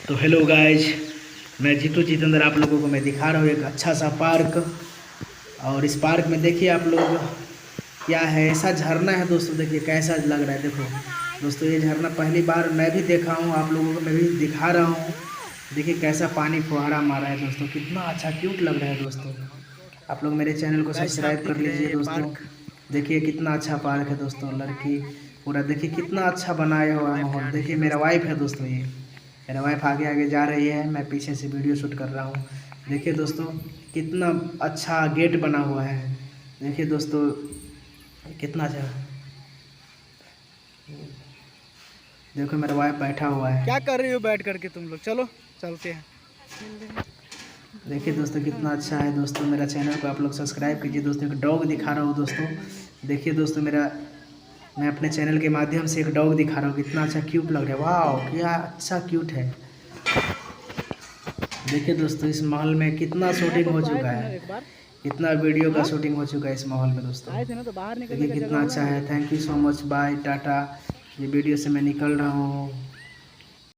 तो hello guys, मैं जीतू जितेंद्र आप लोगों को मैं दिखा रहा हूँ एक अच्छा सा पार्क। और इस पार्क में देखिए आप लोग क्या है, ऐसा झरना है दोस्तों। देखिए कैसा लग रहा है। देखो दोस्तों, ये झरना पहली बार मैं भी देखा हूँ, आप लोगों को मैं भी दिखा रहा हूँ। देखिए कैसा पानी फुहारा मारा है दोस्तों, कितना अच्छा क्यूट लग रहा है दोस्तों। आप लोग मेरे चैनल को सब्सक्राइब कर लीजिए दोस्तों। देखिए कितना अच्छा पार्क है दोस्तों। लड़की पूरा देखिए कितना अच्छा बनाया हुआ है माहौल। देखिए मेरा वाइफ है दोस्तों, ये मेरा वाइफ आगे आगे जा रही है, मैं पीछे से वीडियो शूट कर रहा हूँ। देखिए दोस्तों कितना अच्छा गेट बना हुआ है। देखिए दोस्तों कितना अच्छा। देखो मेरा वाइफ बैठा हुआ है। क्या कर रही हो बैठ करके तुम लोग? चलो चलते हैं। देखिए दोस्तों कितना अच्छा है दोस्तों। मेरा चैनल को आप लोग सब्सक्राइब कीजिए दोस्तों। एक डॉग दिखा रहा हूँ दोस्तों। देखिए दोस्तों मैं अपने चैनल के माध्यम से एक डॉग दिखा रहा हूँ, कितना अच्छा क्यूट लग रहा है। वाह क्या अच्छा क्यूट है। देखिए दोस्तों इस माहौल में कितना शूटिंग हो चुका आए थे ना है, एक बार। कितना वीडियो का शूटिंग हो चुका है इस माहौल में दोस्तों। आए थे ना तो बाहर निकलने देखिए का जगह कितना होगा अच्छा ना। है। Thank you so much, bye tata. ये वीडियो से मैं निकल रहा हूँ।